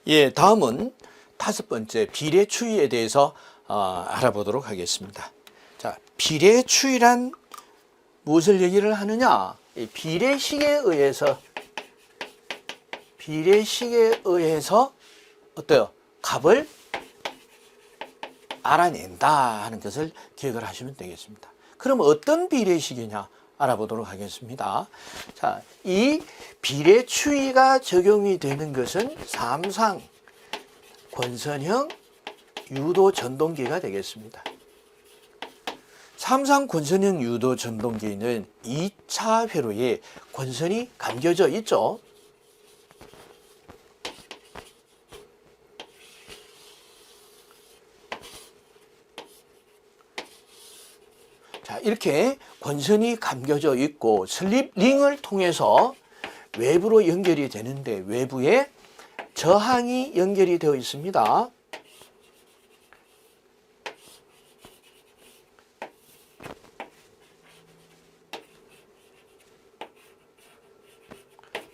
예, 다음은 다섯 번째 비례추위에 대해서 알아보도록 하겠습니다. 자, 비례추위란 무엇을 얘기를 하느냐? 이 비례식에 의해서 어때요? 값을 알아낸다 하는 것을 기억을 하시면 되겠습니다. 그럼 어떤 비례식이냐 알아보도록 하겠습니다. 자, 이 비례추위가 적용이 되는 것은 삼상 권선형 유도 전동기가 되겠습니다. 삼상 권선형 유도 전동기는 2차 회로에 권선이 감겨져 있죠. 자, 이렇게 권선이 감겨져 있고 슬립링을 통해서 외부로 연결이 되는데 외부에 저항이 연결이 되어 있습니다.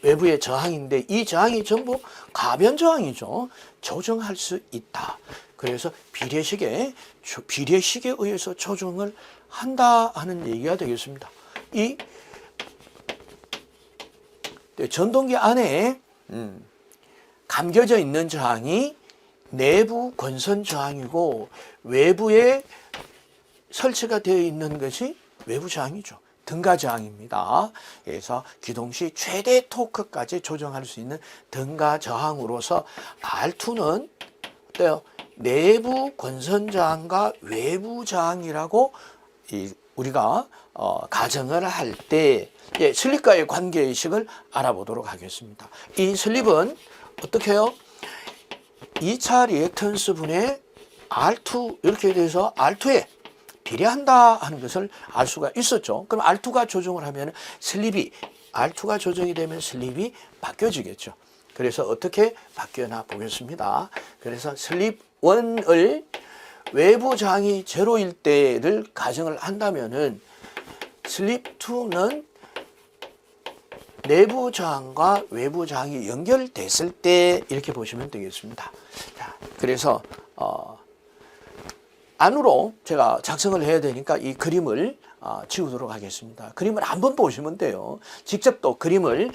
외부의 저항인데 이 저항이 전부 가변 저항이죠. 조정할 수 있다. 그래서 비례식에 의해서 조정을 한다 하는 얘기가 되겠습니다. 이 전동기 안에 감겨져 있는 저항이 내부 권선 저항이고 외부에 설치가 되어 있는 것이 외부 저항이죠. 등가 저항입니다. 그래서 기동시 최대 토크까지 조정할 수 있는 등가 저항으로서 R2는 어때요? 내부 권선 저항과 외부 저항이라고 우리가 가정을 할 때 슬립과의 관계의식을 알아보도록 하겠습니다. 이 슬립은 어떻게 해요? 2차 리액턴스 분의 R2 이렇게 돼서 R2에 비례한다 하는 것을 알 수가 있었죠. 그럼 R2가 조정을 하면 R2가 조정이 되면 슬립이 바뀌어지겠죠. 그래서 어떻게 바뀌어나 보겠습니다. 그래서 슬립 1을 외부 저항이 제로일 때를 가정을 한다면은 슬립 2는 내부 저항과 외부 저항이 연결됐을 때 이렇게 보시면 되겠습니다. 자, 그래서 안으로 제가 작성을 해야 되니까 이 그림을 지우도록 하겠습니다. 그림을 한번 보시면 돼요. 직접 또 그림을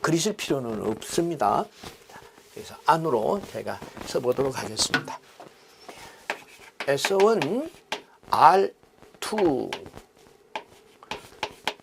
그리실 필요는 없습니다. 자, 그래서 안으로 제가 써보도록 하겠습니다. S1 R2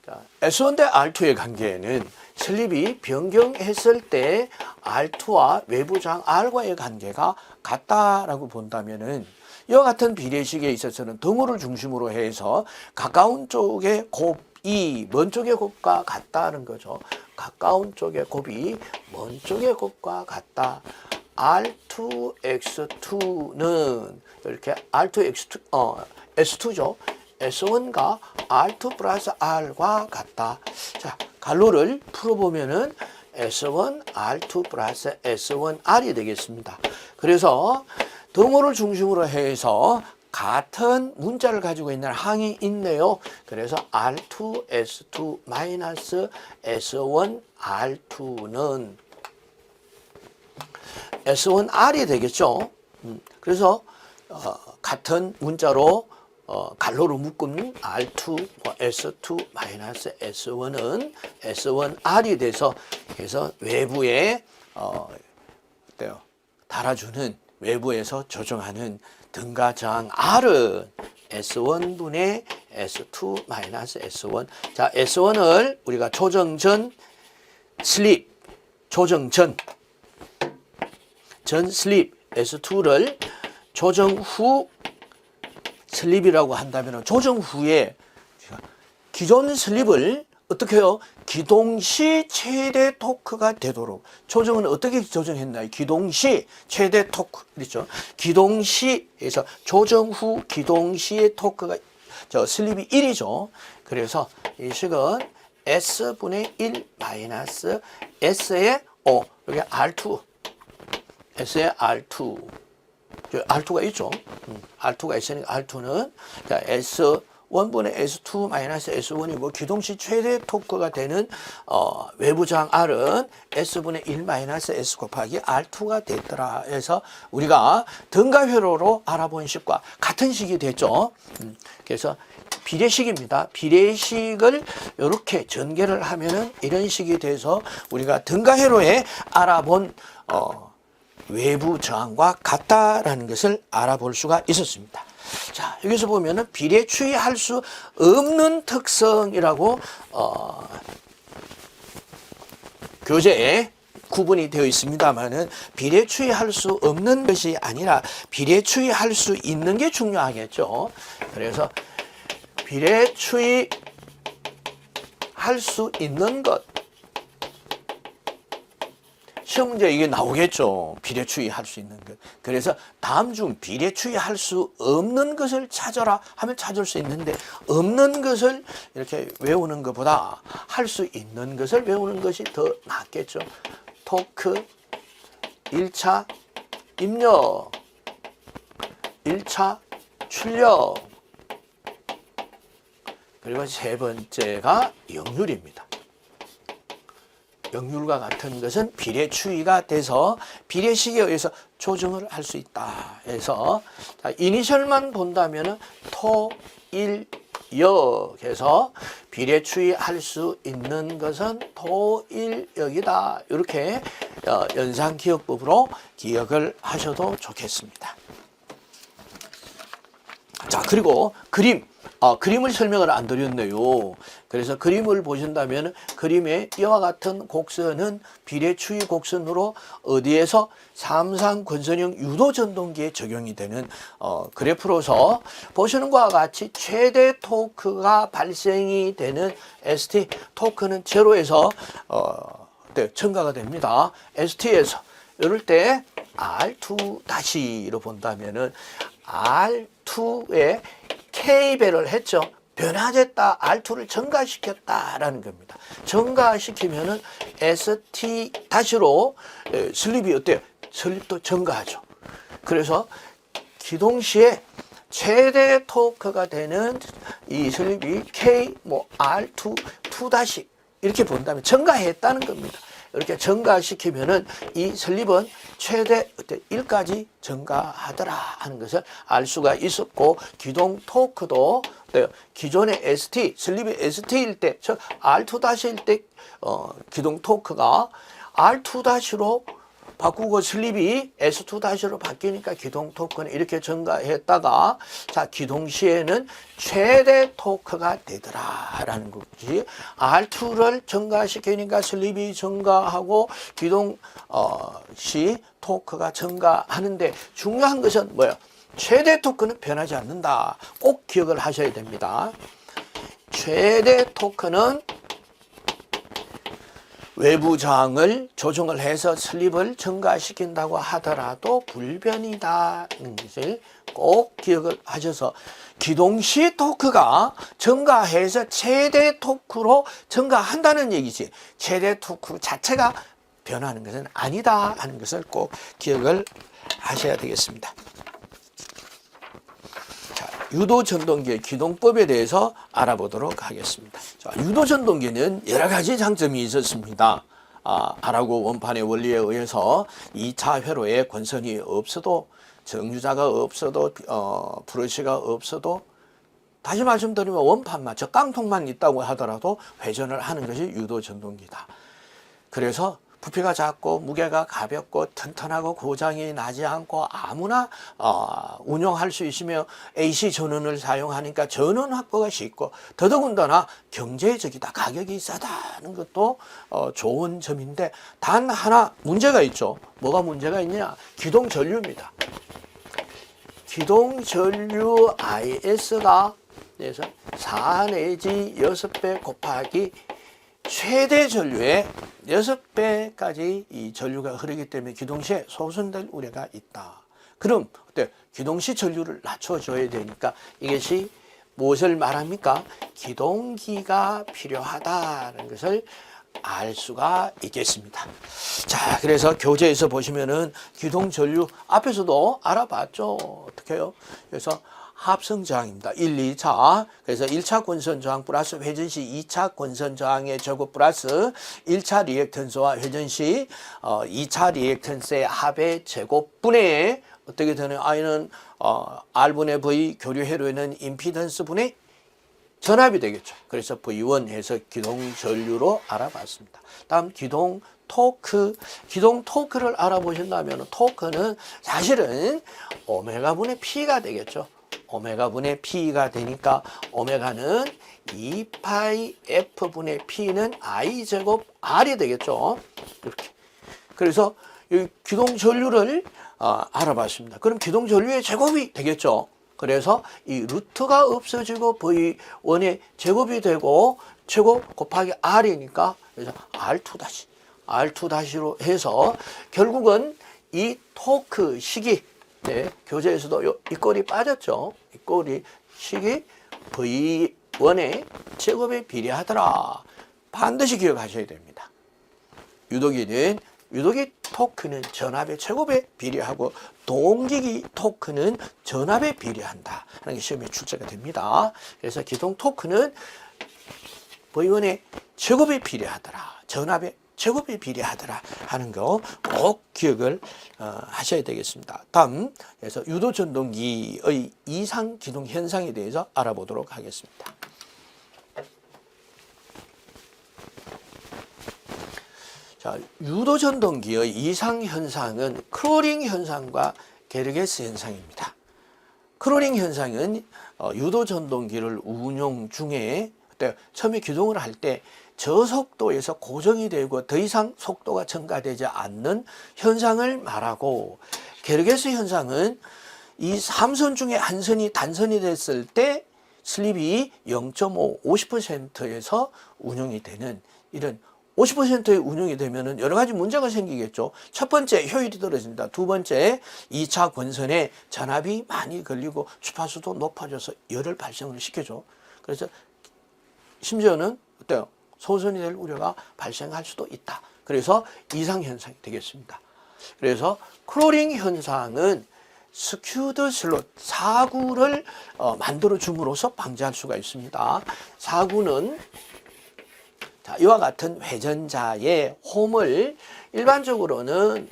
자, S1 대 R2의 관계는 슬립이 변경했을 때 R2와 외부 저항 R과의 관계가 같다라고 본다면은 이와 같은 비례식에 있어서는 등호를 중심으로 해서 가까운 쪽의 곱이 먼 쪽의 곱과 같다는 거죠. 가까운 쪽의 곱이 먼 쪽의 곱과 같다. R2X2는 이렇게 R2X2 S2죠. S1과 R2 플러스 R과 같다. 자, 갈로를 풀어보면은 S1 R2 플러스 S1 R이 되겠습니다. 그래서 등호를 중심으로 해서 같은 문자를 가지고 있는 항이 있네요. 그래서 R2S2 마이너스 S1R2는 S1R이 되겠죠. 그래서 같은 문자로 갈로로 묶은 R2, S2 마이너스 S1은 S1R이 돼서 그래서 외부에 어때요? 달아주는 외부에서 조정하는 등가 저항 R은 S1분의 S2 마이너스 S1. 자, S1을 우리가 조정 전 슬립, 조정 전 슬립 S2를 조정 후 슬립이라고 한다면 조정 후에 기존 슬립을 어떻게 해요? 기동시 최대 토크가 되도록 조정은 어떻게 조정했나요? 기동시 최대 토크 그렇죠? 기동시에서 조정 후 기동시의 토크가 슬립이 1이죠. 그래서 이 식은 S분의 1 마이너스 S의 여기 R2 S의 R2 R2가 있죠. R2가 있으니까 R2는 자, S1 원분의 S2 마이너스 S1이고 기동시 최대 토크가 되는 외부저항 R은 S분의 1 마이너스 S 곱하기 R2가 됐더라 해서 우리가 등가회로로 알아본 식과 같은 식이 됐죠. 그래서 비례식입니다. 비례식을 이렇게 전개를 하면은 이런 식이 돼서 우리가 등가회로에 알아본 외부 저항과 같다라는 것을 알아볼 수가 있었습니다. 자, 여기서 보면은 비례추이할 수 없는 특성이라고 교재에 구분이 되어 있습니다만은 비례추이할 수 없는 것이 아니라 비례추이할 수 있는 게 중요하겠죠. 그래서 비례추이할 수 있는 것, 시험 문제 이게 나오겠죠. 비례추이할 수 있는 것. 그래서 다음 중 비례추이할 수 없는 것을 찾아라 하면 찾을 수 있는데 없는 것을 이렇게 외우는 것보다 할 수 있는 것을 외우는 것이 더 낫겠죠. 토크, 1차 입력, 1차 출력, 그리고 세 번째가 역률입니다. 역률과 같은 것은 비례추이가 돼서 비례식에 의해서 조정을 할 수 있다 해서 자, 이니셜만 본다면 토, 일, 역에서 비례추이할 수 있는 것은 토, 일, 역이다. 이렇게 연상기억법으로 기억을 하셔도 좋겠습니다. 자, 그리고 그림을 설명을 안 드렸네요. 그래서 그림을 보신다면 그림에 이와 같은 곡선은 비례추이 곡선으로 어디에서 삼상 권선형 유도전동기에 적용이 되는 그래프로서 보시는 것과 같이 최대 토크가 발생이 되는 ST 토크는 제로에서 증가가 됩니다. ST에서 이럴 때 R2-로 본다면은 R2에 K배를 했죠. 변화됐다, R2를 증가시켰다라는 겁니다. 증가시키면은 ST-로 슬립이 어때요? 슬립도 증가하죠. 그래서 기동시에 최대 토크가 되는 이 슬립이 K, R2, 2- 이렇게 본다면 증가했다는 겁니다. 이렇게 증가시키면은 이 슬립은 최대 1까지 증가하더라 하는 것을 알 수가 있었고, 기동 토크도 기존의 ST, 슬립이 ST일 때, 즉 R2-일 때 기동 토크가 R2-로 바꾸고 슬립이 S2-로 바뀌니까 기동 토크는 이렇게 증가했다가 자, 기동 시에는 최대 토크가 되더라라는 것이 R2를 증가시키니까 슬립이 증가하고 기동 시 토크가 증가하는데 중요한 것은 뭐예요? 최대 토크는 변하지 않는다. 꼭 기억을 하셔야 됩니다. 최대 토크는 외부 저항을 조정을 해서 슬립을 증가시킨다고 하더라도 불변이다는 것을 꼭 기억을 하셔서 기동시 토크가 증가해서 최대 토크로 증가한다는 얘기지 최대 토크 자체가 변하는 것은 아니다 하는 것을 꼭 기억을 하셔야 되겠습니다. 유도전동기의 기동법에 대해서 알아보도록 하겠습니다. 자, 유도전동기는 여러 가지 장점이 있었습니다. 아라고 원판의 원리에 의해서 2차 회로에 권선이 없어도 정류자가 없어도 브러쉬가 없어도 다시 말씀드리면 원판만 저 깡통만 있다고 하더라도 회전을 하는 것이 유도전동기다. 그래서 부피가 작고 무게가 가볍고 튼튼하고 고장이 나지 않고 아무나 운용할 수 있으며 AC 전원을 사용하니까 전원 확보가 쉽고 더더군다나 경제적이다, 가격이 싸다는 것도 좋은 점인데 단 하나 문제가 있죠. 뭐가 문제가 있냐? 기동 전류입니다. 기동 전류 IS가 그래서 4 내지 6배 곱하기 최대 전류의 6배까지 이 전류가 흐르기 때문에 기동시에 소선될 우려가 있다. 그럼 어때? 기동시 전류를 낮춰줘야 되니까 이것이 무엇을 말합니까? 기동기가 필요하다는 것을 알 수가 있겠습니다. 자, 그래서 교재에서 보시면은 기동 전류 앞에서도 알아봤죠. 어떻게 해요? 그래서 합성 저항입니다. 1, 2차. 그래서 1차 권선 저항 플러스 회전 시 2차 권선 저항의 제곱 플러스 1차 리액턴스와 회전 시 2차 리액턴스의 합의 제곱분의 어떻게 되는 I는 R분의 V 교류회로 있는 임피던스 분의 전압이 되겠죠. 그래서 V1 해서 기동 전류로 알아봤습니다. 다음 기동 토크. 기동 토크를 알아보신다면 토크는 사실은 오메가분의 P가 되겠죠. 오메가분의 P가 되니까 오메가는 2파이 F분의 P는 I 제곱 R이 되겠죠. 이렇게. 그래서 이 기동 전류를 알아봤습니다. 그럼 기동 전류의 제곱이 되겠죠. 그래서 이 루트가 없어지고 V1의 제곱이 되고 제곱 곱하기 R이니까 그래서 R2-로 해서 결국은 이 토크 식이 교재에서도 이 꼴이 빠졌죠. 이 꼴이 식이 V1의 제곱에 비례하더라. 반드시 기억하셔야 됩니다. 유도기 토크는 전압의 제곱에 비례하고 동기기 토크는 전압에 비례한다 하는 게 시험에 출제가 됩니다. 그래서 기동 토크는 V1의 제곱에 비례하더라. 전압의 제곱에 비례하더라 하는 거 꼭 기억을 하셔야 되겠습니다. 다음 그래서 유도전동기의 이상 기동 현상에 대해서 알아보도록 하겠습니다. 자, 유도전동기의 이상 현상은 크롤링 현상과 게르게스 현상입니다. 크롤링 현상은 유도전동기를 운용 중에 처음에 기동을 할 때 저속도에서 고정이 되고 더 이상 속도가 증가되지 않는 현상을 말하고, 게르게스 현상은 이 3선 중에 한 선이 단선이 됐을 때 슬립이 0.5, 50%에서 운용이 되는 이런 50%의 운용이 되면은 여러 가지 문제가 생기겠죠. 첫 번째, 효율이 떨어진다. 두 번째, 2차 권선에 전압이 많이 걸리고 주파수도 높아져서 열을 발생을 시켜줘. 그래서 심지어는 어때요? 소선이 될 우려가 발생할 수도 있다. 그래서 이상현상이 되겠습니다. 그래서 크롤링 현상은 스큐드 슬롯, 사구를 만들어 줌으로써 방지할 수가 있습니다. 사구는 자, 이와 같은 회전자의 홈을 일반적으로는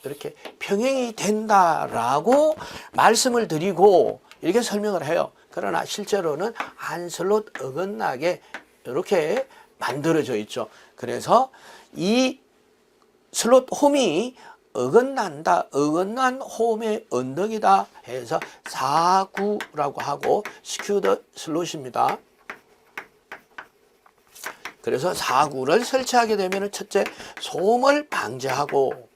이렇게 평행이 된다라고 말씀을 드리고 이렇게 설명을 해요. 그러나 실제로는 한 슬롯 어긋나게 이렇게 만들어져 있죠. 그래서 이 슬롯 홈이 어긋난다, 어긋난 홈의 언덕이다 해서 사구라고 하고 스큐드 슬롯입니다. 그래서 사구를 설치하게 되면 첫째, 소음을 방지하고,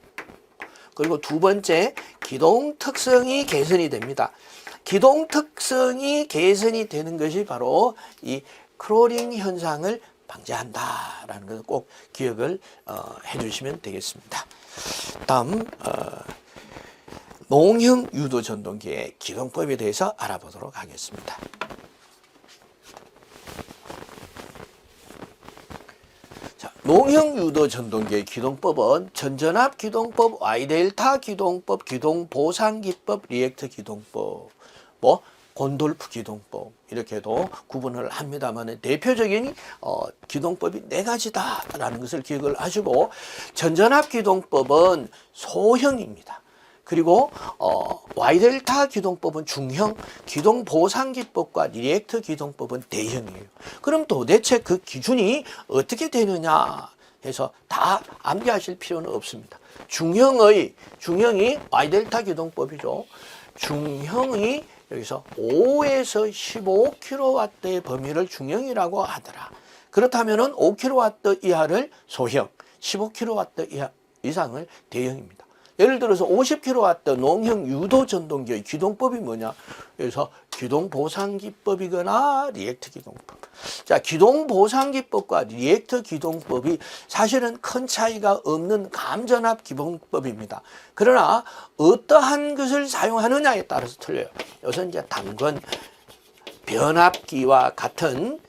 그리고 두 번째, 기동 특성이 개선이 됩니다. 기동 특성이 개선이 되는 것이 바로 이 크롤링 현상을 방지한다라는 것을 꼭 기억을 해주시면 되겠습니다. 다음 농형 유도 전동기의 기동법에 대해서 알아보도록 하겠습니다. 자, 농형 유도 전동기의 기동법은 전전압 기동법, Y델타 기동법, 기동보상기법, 리액터 기동법, 곤돌프 기동법 이렇게도 구분을 합니다만 대표적인 기동법이 4가지다라는 것을 기억을 하시고, 전전압 기동법은 소형입니다. 그리고 Y델타 기동법은 중형, 기동보상기법과 리액터 기동법은 대형이에요. 그럼 도대체 그 기준이 어떻게 되느냐 해서 다 암기하실 필요는 없습니다. 중형이 Y델타 기동법이죠. 중형이 여기서 5에서 15kW의 범위를 중형이라고 하더라. 그렇다면 5kW 이하를 소형, 15kW 이상을 대형입니다. 예를 들어서 50kW 농형 유도 전동기의 기동법이 뭐냐? 그래서 기동보상기법이거나 리액터 기동법. 자, 기동보상기법과 리액터 기동법이 사실은 큰 차이가 없는 감전압 기본법입니다. 그러나 어떠한 것을 사용하느냐에 따라서 틀려요. 우선 이제 단건 변압기와 같은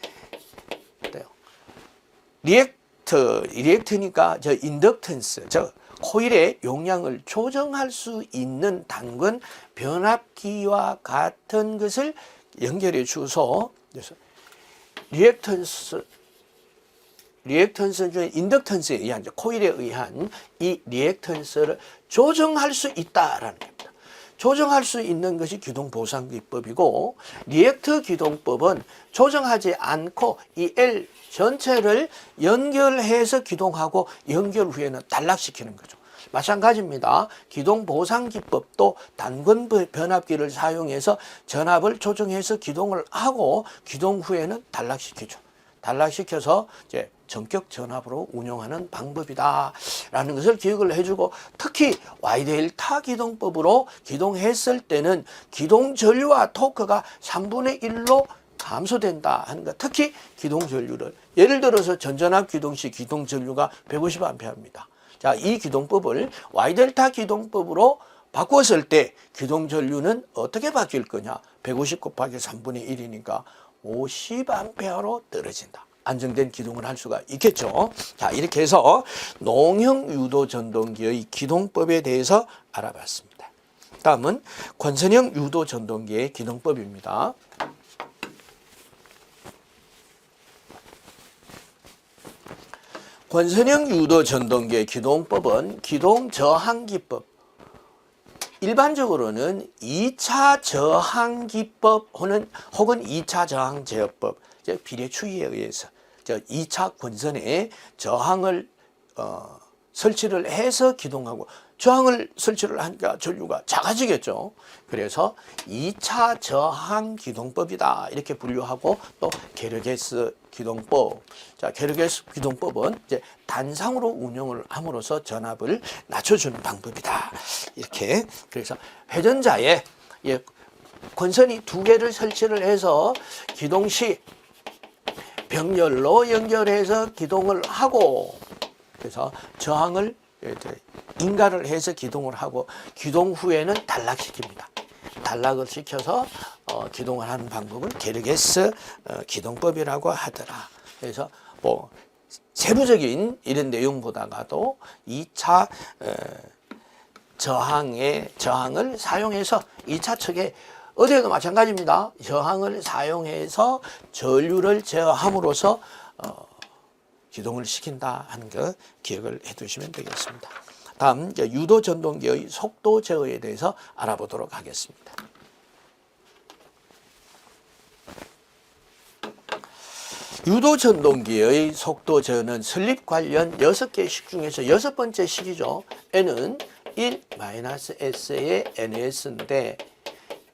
리액터니까 인덕턴스, 코일의 용량을 조정할 수 있는 당근 변압기와 같은 것을 연결해 주어서 그래서 리액턴스 중에 인덕턴스에 의한 코일에 의한 이 리액턴스를 조정할 수 있다라는 겁니다. 조정할 수 있는 것이 기동보상기법이고 리액터 기동법은 조정하지 않고 이 L 전체를 연결해서 기동하고 연결 후에는 단락시키는 거죠. 마찬가지입니다. 기동보상기법도 단근 변압기를 사용해서 전압을 조정해서 기동을 하고 기동 후에는 단락시키죠. 단락시켜서 이제 전격 전압으로 운용하는 방법이다라는 것을 기억을 해주고 특히 와이델타 기동법으로 기동했을 때는 기동 전류와 토크가 3분의 1로 감소된다 하는 것. 특히 기동 전류를 예를 들어서 전전압 기동 시 기동 전류가 150A입니다. 자, 이 기동법을 Y델타 기동법으로 바꿨을 때 기동 전류는 어떻게 바뀔 거냐? 150 곱하기 3분의 1이니까 50A로 떨어진다. 안정된 기동을 할 수가 있겠죠. 자, 이렇게 해서 농형 유도 전동기의 기동법에 대해서 알아봤습니다. 다음은 권선형 유도 전동기의 기동법입니다. 권선형 유도 전동기의 기동법은 기동 저항기법, 일반적으로는 2차 저항기법 혹은 2차 저항 제어법, 비례추이에 의해서 2차 권선에 저항을 설치를 해서 기동하고 저항을 설치를 하니까 전류가 작아지겠죠. 그래서 2차 저항 기동법이다 이렇게 분류하고 또 게르게스 기동법. 자, 게르게스 기동법은 이제 단상으로 운용을 함으로써 전압을 낮춰주는 방법이다. 이렇게 그래서 회전자에 권선이 2개를 설치를 해서 기동 시 병렬로 연결해서 기동을 하고 그래서 저항을 인가를 해서 기동을 하고 기동 후에는 단락시킵니다. 단락을 시켜서 기동을 하는 방법은 게르게스 기동법이라고 하더라. 그래서 뭐 세부적인 이런 내용보다가도 2차 저항을 사용해서 2차 척에 어디에도 마찬가지입니다. 저항을 사용해서 전류를 제어함으로써 기동을 시킨다 하는 거 기억을 해 두시면 되겠습니다. 다음 유도 전동기의 속도 제어에 대해서 알아보도록 하겠습니다. 유도 전동기의 속도 제어는 설립 관련 6개 식 중에서 6번째 식이죠. N은 1-S의 NS인데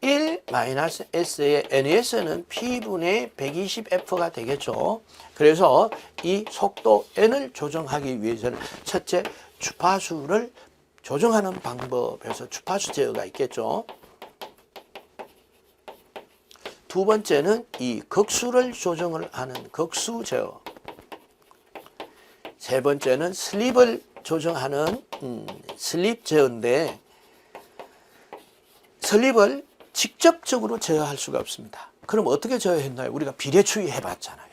1-S의 NS는 P분의 120F가 되겠죠. 그래서 이 속도 N을 조정하기 위해서는 첫째 주파수를 조정하는 방법에서 주파수 제어가 있겠죠. 두 번째는 이 극수를 조정을 하는 극수 제어. 세 번째는 슬립을 조정하는 슬립 제어인데 슬립을 직접적으로 제어할 수가 없습니다. 그럼 어떻게 제어했나요? 우리가 비례추이 해봤잖아요.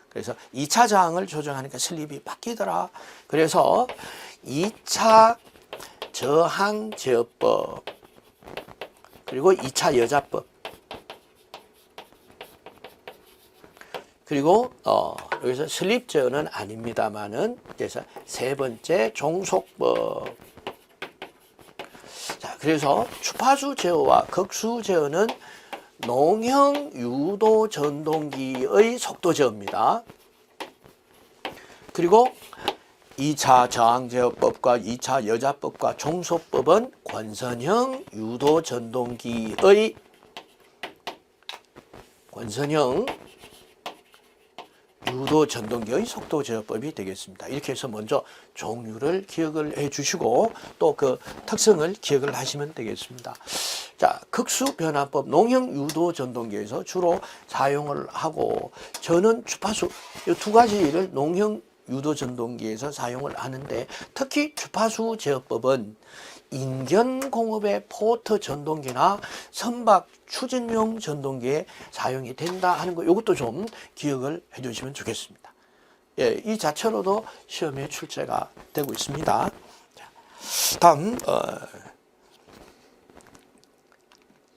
그래서 2차 저항을 조정하니까 슬립이 바뀌더라. 그래서 2차 저항 제어법 그리고 2차 여자법 그리고 여기서 슬립 제어는 아닙니다만은 그래서 세 번째 종속법. 자, 그래서 주파수 제어와 극수 제어는 농형 유도 전동기의 속도 제어입니다. 그리고 2차 저항 제어법과 2차 여자법과 종속법은 권선형 유도 전동기의 유도 전동기의 속도 제어법이 되겠습니다. 이렇게 해서 먼저 종류를 기억을 해 주시고 또 그 특성을 기억을 하시면 되겠습니다. 자, 극수 변화법 농형 유도 전동기에서 주로 사용을 하고 저는 주파수 이 두 가지를 농형 유도 전동기에서 사용을 하는데 특히 주파수 제어법은 인견공업의 포터 전동기나 선박 추진용 전동기에 사용이 된다 하는 거 이것도 좀 기억을 해 주시면 좋겠습니다. 이 자체로도 시험에 출제가 되고 있습니다. 자, 다음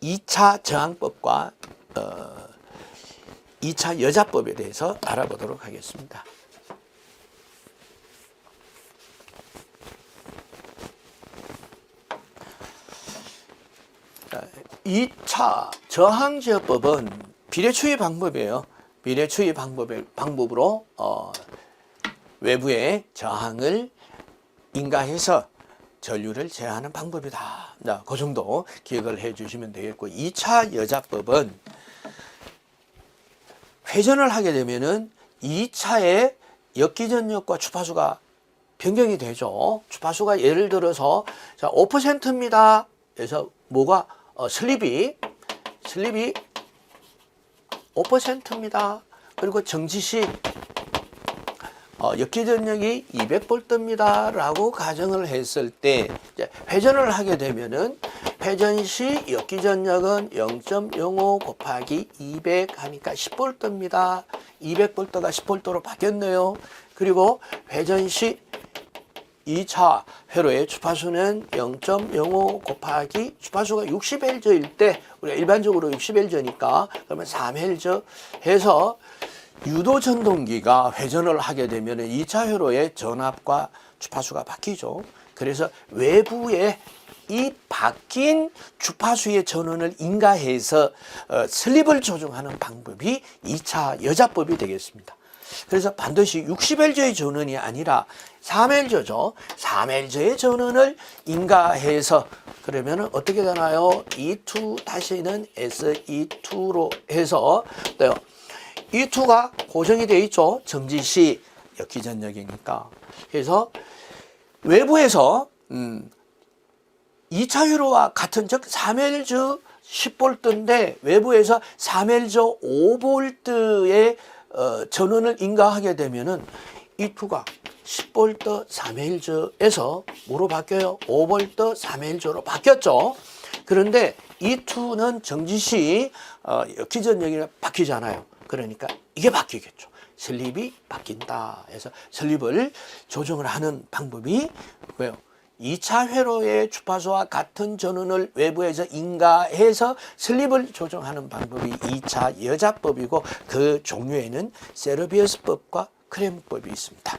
2차 저항법과 2차 여자법에 대해서 알아보도록 하겠습니다. 2차 저항제어법은 비례추이 방법이에요. 비례추이 방법으로 외부의 저항을 인가해서 전류를 제어하는 방법이다. 자, 그 정도 기억을 해 주시면 되겠고, 2차 여자법은 회전을 하게 되면은 2차의 역기전력과 주파수가 변경이 되죠. 주파수가 예를 들어서 자, 5%입니다. 그래서 뭐가 슬립이 5%입니다. 그리고 정지시 역기전력이 200V입니다. 라고 가정을 했을 때 이제 회전을 하게 되면은 회전 시 역기전력은 0.05 곱하기 200 하니까 10V입니다. 200V가 10V로 바뀌었네요. 그리고 회전 시 2차 회로의 주파수는 0.05 곱하기 주파수가 60Hz일 때 우리가 일반적으로 60Hz니까 그러면 3Hz 해서 유도 전동기가 회전을 하게 되면 2차 회로의 전압과 주파수가 바뀌죠. 그래서 외부에 이 바뀐 주파수의 전원을 인가해서 슬립을 조정하는 방법이 2차 여자법이 되겠습니다. 그래서 반드시 60Hz의 전원이 아니라 3Hz죠. 3Hz의 전원을 인가해서 그러면 어떻게 되나요? E2 다시는 SE2로 해서 E2가 고정이 되어 있죠. 정지시 역기전력이니까. 그래서 외부에서 2차 회로와 같은 즉 3Hz 10V인데 외부에서 3Hz 5V의 전원을 인가하게 되면은 E2가 10V 3Hz에서 뭐로 바뀌어요? 5V 3Hz로 바뀌었죠. 그런데 E2는 정지시 역기전력이 바뀌잖아요. 그러니까 이게 바뀌겠죠. 슬립이 바뀐다. 해서 슬립을 조정을 하는 방법이 뭐예요? 2차 회로의 주파수와 같은 전원을 외부에서 인가해서 슬립을 조정하는 방법이 2차 여자법이고 그 종류에는 세르비우스법과 크렘법이 있습니다.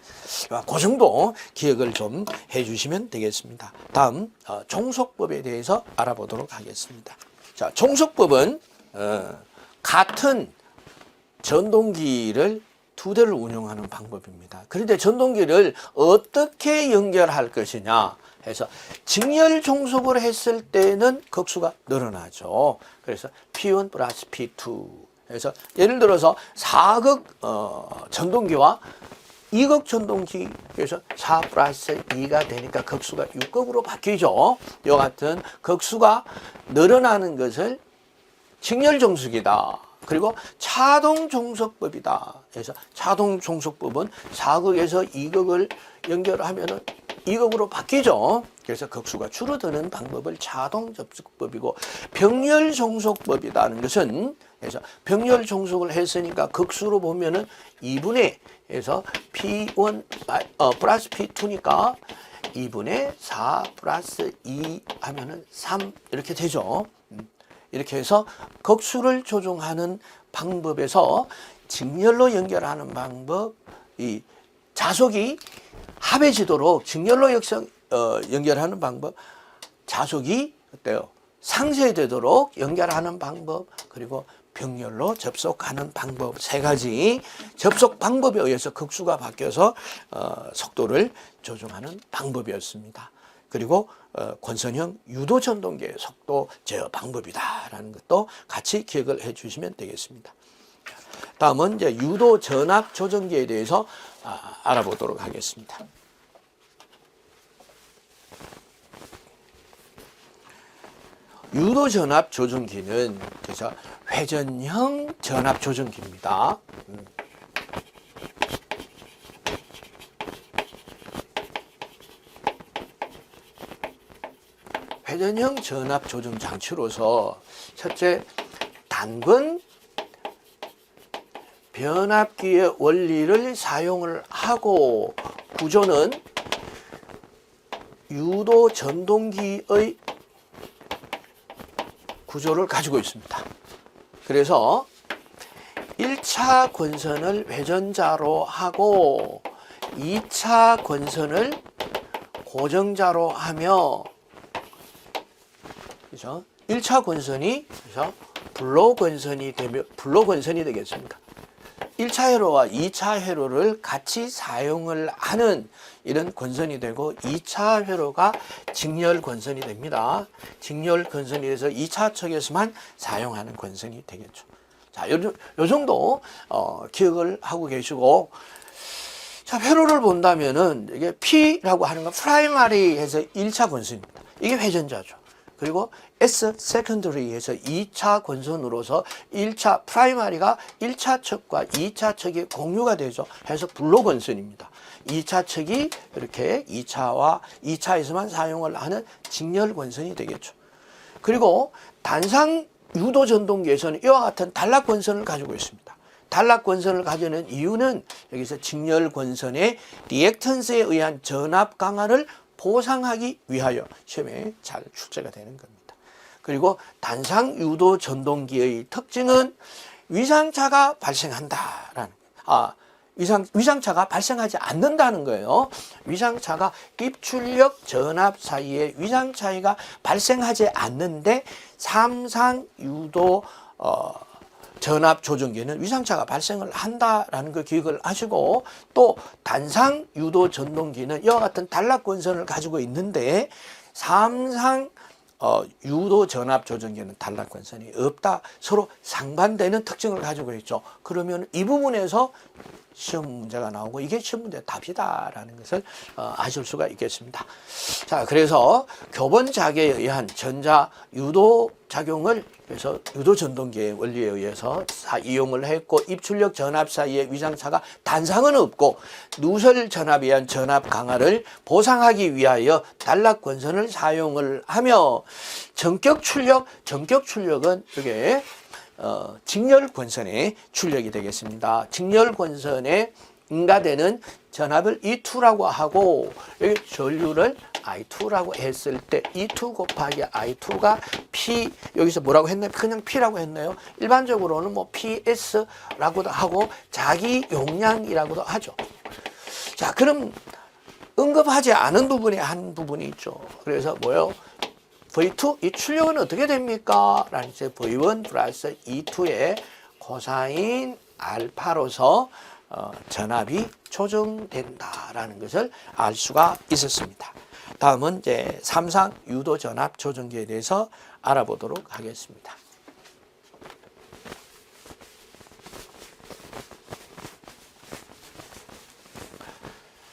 그 정도 기억을 좀 해주시면 되겠습니다. 다음 종속법에 대해서 알아보도록 하겠습니다. 자, 종속법은 같은 전동기를 두 대를 운용하는 방법입니다. 그런데 전동기를 어떻게 연결할 것이냐 해서 직렬 종속을 했을 때는 극수가 늘어나죠. 그래서 P1 플러스 P2 그래서 예를 들어서 4극 전동기와 2극 전동기 그래서 4 플러스 2가 되니까 극수가 6극으로 바뀌죠. 이와 같은 극수가 늘어나는 것을 직렬 종속이다. 그리고 차동 종속법이다. 그래서 차동 종속법은 4극에서 2극을 연결하면은 2극으로 바뀌죠. 그래서 극수가 줄어드는 방법을 차동 접속법이고 병렬 종속법이라는 것은 그래서 병렬 종속을 했으니까 극수로 보면은 2분의 해서 P1 플러스 P2니까 2분의 4 플러스 2 하면은 3 이렇게 되죠. 이렇게 해서 극수를 조정하는 방법에서 직렬로 연결하는 방법, 이 자속이 합해지도록 직렬로 연결하는 방법, 자속이 어때요? 상쇄되도록 연결하는 방법, 그리고 병렬로 접속하는 방법 세 가지 접속 방법에 의해서 극수가 바뀌어서 속도를 조정하는 방법이었습니다. 그리고 권선형 유도 전동기의 속도 제어 방법이다라는 것도 같이 기억을 해 주시면 되겠습니다. 다음은 이제 유도 전압 조정기에 대해서 알아보도록 하겠습니다. 유도 전압 조정기는 그래서 회전형 전압 조정기입니다. 회전형 전압 조정 장치로서 첫째 단번 변압기의 원리를 사용을 하고 구조는 유도 전동기의 구조를 가지고 있습니다. 그래서 1차 권선을 회전자로 하고 2차 권선을 고정자로 하며, 그죠? 1차 권선이 그래서 블로 권선이 되면 블로 권선이 되겠습니다. 1차 회로와 2차 회로를 같이 사용을 하는 이런 권선이 되고, 2차 회로가 직렬 권선이 됩니다. 직렬 권선이 돼서 2차 척에서만 사용하는 권선이 되겠죠. 자, 요 정도 기억을 하고 계시고, 자, 회로를 본다면은 이게 P라고 하는 건 프라이머리 해서 1차 권선입니다. 이게 회전자죠. 그리고 S 세컨더리 해서 2차 권선으로서 1차 프라이머리가 1차 척과 2차 척이 공유가 되죠. 해서 블로 권선입니다. 2차 척이 이렇게 2차에서만 사용을 하는 직렬 권선이 되겠죠. 그리고 단상 유도 전동기에서는 이와 같은 단락 권선을 가지고 있습니다. 단락 권선을 가지는 이유는 여기서 직렬 권선의 리액턴스에 의한 전압 강화를 보상하기 위하여 시험에 잘 출제가 되는 겁니다. 그리고 단상 유도 전동기의 특징은 위상차가 발생한다라는, 위상차가 발생하지 않는다는 거예요. 위상차가 입출력 전압 사이에 위상 차이가 발생하지 않는데, 삼상 유도 전압 조정기는 위상차가 발생을 한다라는 걸 기억을 하시고, 또 단상 유도 전동기는 이와 같은 단락 권선을 가지고 있는데, 삼상 유도 전압 조정기는 단락 권선이 없다. 서로 상반되는 특징을 가지고 있죠. 그러면 이 부분에서 시험 문제가 나오고 이게 시험 문제 답이다라는 것을 아실 수가 있겠습니다. 자, 그래서 교번 자계에 의한 전자 유도 작용을, 그래서 유도 전동기의 원리에 의해서 이용을 했고, 입출력 전압 사이의 위상차가 단상은 없고, 누설 전압에 의한 전압 강화를 보상하기 위하여 단락 권선을 사용을 하며, 전격 출력은 이게 직렬 권선의 출력이 되겠습니다. 직렬 권선에 응가되는 전압을 E2라고 하고, 여기 전류를 I2라고 했을 때 E2 곱하기 I2가 P, 여기서 뭐라고 했나요? 그냥 P라고 했나요? 일반적으로는 뭐 PS라고도 하고 자기 용량이라고도 하죠. 자, 그럼 언급하지 않은 부분에 한 부분이 있죠. 그래서 뭐요? V2, 이 출력은 어떻게 됩니까? 라는 이제 V1 플러스 E2의 코사인 알파로서 전압이 조정된다라는 것을 알 수가 있었습니다. 다음은 이제 삼상 유도 전압 조정기에 대해서 알아보도록 하겠습니다.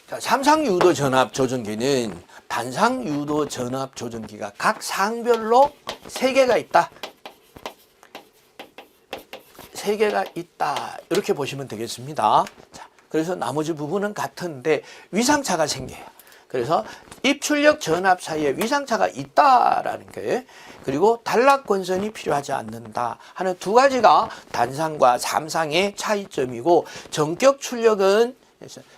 자, 삼상 유도 전압 조정기는 단상 유도 전압 조정기가 각 상별로 3개가 있다. 3개가 있다. 이렇게 보시면 되겠습니다. 자, 그래서 나머지 부분은 같은데 위상차가 생겨요. 그래서 입출력 전압 사이에 위상차가 있다라는 거예요. 그리고 단락 권선이 필요하지 않는다 하는 두 가지가 단상과 삼상의 차이점이고, 전격 출력은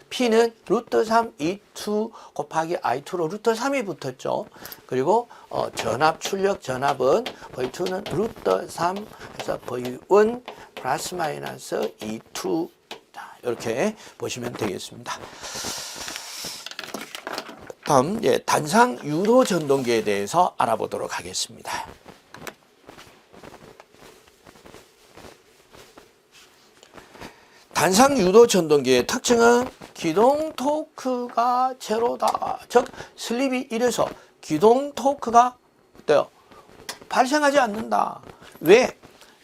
P는 루트 3 E2 곱하기 I2로 루트 3이 붙었죠. 그리고 전압 출력 전압은 V2는 루트 3 해서 V1 플러스 마이너스 E2, 자, 이렇게 보시면 되겠습니다. 다음 단상 유도 전동기에 대해서 알아보도록 하겠습니다. 단상 유도 전동기의 특징은 기동 토크가 제로다. 즉 슬립이 1에서 기동 토크가 어때요? 발생하지 않는다. 왜?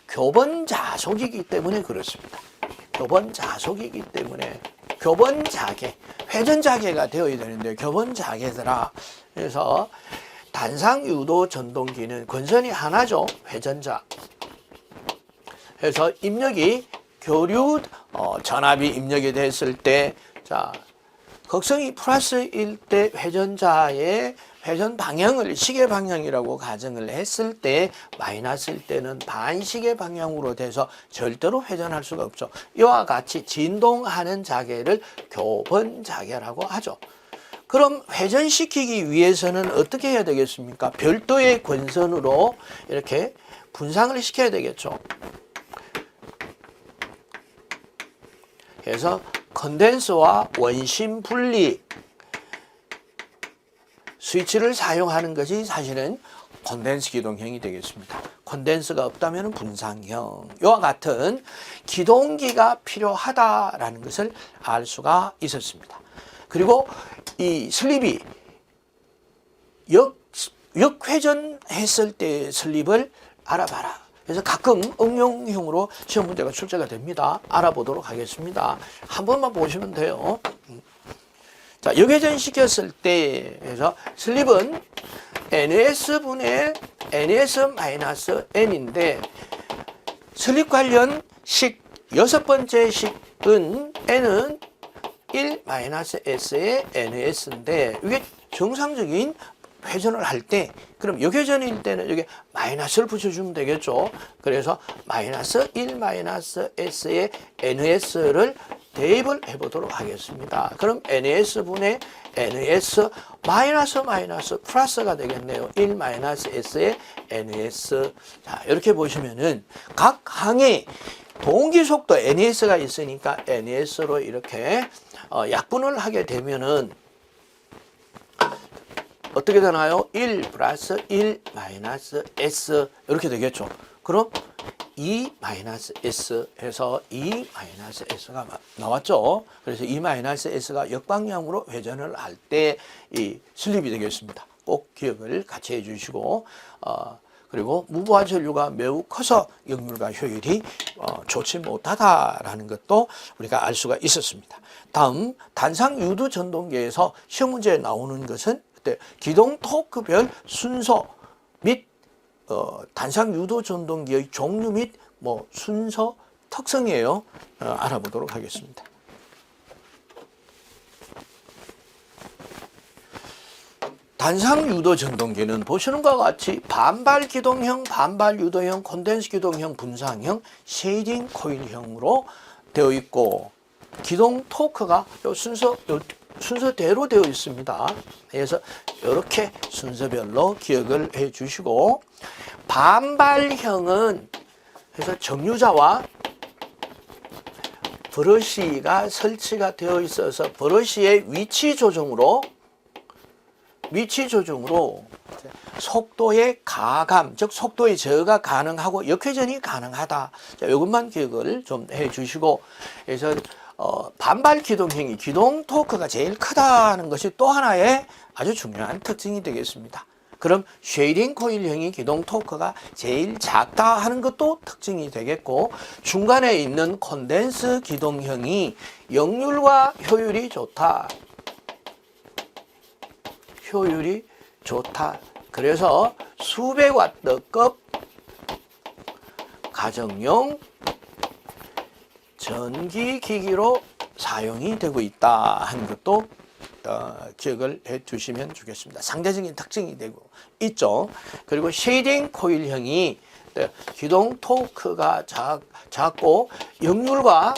교번 자속이기 때문에 그렇습니다. 교번 자속이기 때문에 교번 자계, 회전 자계가 되어야 되는데 교번 자계더라. 그래서 단상 유도 전동기는 권선이 하나죠. 회전자. 그래서 입력이 교류 전압이 입력이 됐을 때, 자, 극성이 플러스일 때 회전자의 회전 방향을 시계 방향이라고 가정을 했을 때, 마이너스일 때는 반시계 방향으로 돼서 절대로 회전할 수가 없죠. 이와 같이 진동하는 자계를 교번 자계라고 하죠. 그럼 회전시키기 위해서는 어떻게 해야 되겠습니까? 별도의 권선으로 이렇게 분상을 시켜야 되겠죠. 그래서 컨덴서와 원심 분리 스위치를 사용하는 것이 사실은 콘덴스 기동형이 되겠습니다. 콘덴서가 없다면 분상형. 이와 같은 기동기가 필요하다라는 것을 알 수가 있었습니다. 그리고 이 슬립이 역회전했을 때의 슬립을 알아봐라. 그래서 가끔 응용형으로 시험 문제가 출제가 됩니다. 알아보도록 하겠습니다. 한 번만 보시면 돼요. 자, 역회전 시켰을 때, 그래서 슬립은 NS분의 NS-N인데, 슬립 관련 식, 여섯 번째 식은 N은 1-S의 NS인데, 이게 정상적인 회전을 할 때, 그럼 역회전일 때는 여기 마이너스를 붙여주면 되겠죠. 그래서 마이너스 1-S의 NS를 대입을 해보도록 하겠습니다. 그럼 NS분의 NS 마이너스 플러스가 되겠네요. 1-S의 NS. 자, 이렇게 보시면은 각 항에 동기 속도 NS가 있으니까 NS로 이렇게 약분을 하게 되면은 어떻게 되나요? 1 플러스 1 마이너스 S 이렇게 되겠죠. 그럼 2 마이너스 S 해서 2 마이너스 S가 나왔죠. 그래서 2 마이너스 S가 역방향으로 회전을 할 때 이 슬립이 되겠습니다. 꼭 기억을 같이 해주시고 그리고 무부하 전류가 매우 커서 역률과 효율이 좋지 못하다라는 것도 우리가 알 수가 있었습니다. 다음 단상 유도 전동기에서 시험 문제에 나오는 것은 그때 기동 토크별 순서 및 단상 유도 전동기의 종류 및 순서 특성이에요. 알아보도록 하겠습니다. 단상 유도 전동기는 보시는 것과 같이 반발 기동형, 반발 유도형, 콘덴스 기동형, 분상형, 쉐이딩 코일형으로 되어 있고 기동 토크가 요 순서대로 되어 있습니다. 그래서 이렇게 순서별로 기억을 해 주시고 반발형은 그래서 정류자와 브러쉬가 설치가 되어 있어서 브러쉬의 위치 조정으로 속도의 가감, 즉 속도의 제어가 가능하고 역회전이 가능하다. 자, 이것만 기억을 좀 해 주시고 그래서 반발 기동형이 기동 토크가 제일 크다는 것이 또 하나의 아주 중요한 특징이 되겠습니다. 그럼 쉐이딩 코일형이 기동 토크가 제일 작다 하는 것도 특징이 되겠고 중간에 있는 콘덴스 기동형이 역률과 효율이 좋다. 그래서 수백 와트급 가정용 전기기기로 사용이 되고 있다 하는 것도 기억을 해 두시면 좋겠습니다. 상대적인 특징이 되고 있죠. 그리고 쉐이딩 코일형이 기동 토크가 작고 역률과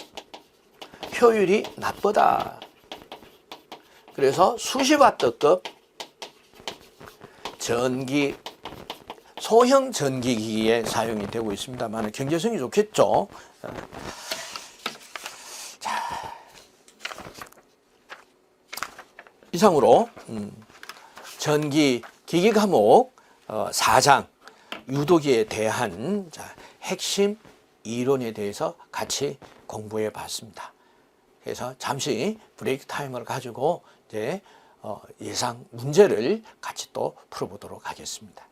효율이 나쁘다. 그래서 수십 와트급 소형 전기기기에 사용이 되고 있습니다만 경제성이 좋겠죠. 자, 이상으로 전기 기기 과목 4장 유도기에 대한 핵심 이론에 대해서 같이 공부해 봤습니다. 그래서 잠시 브레이크 타임을 가지고 이제 예상 문제를 같이 또 풀어보도록 하겠습니다.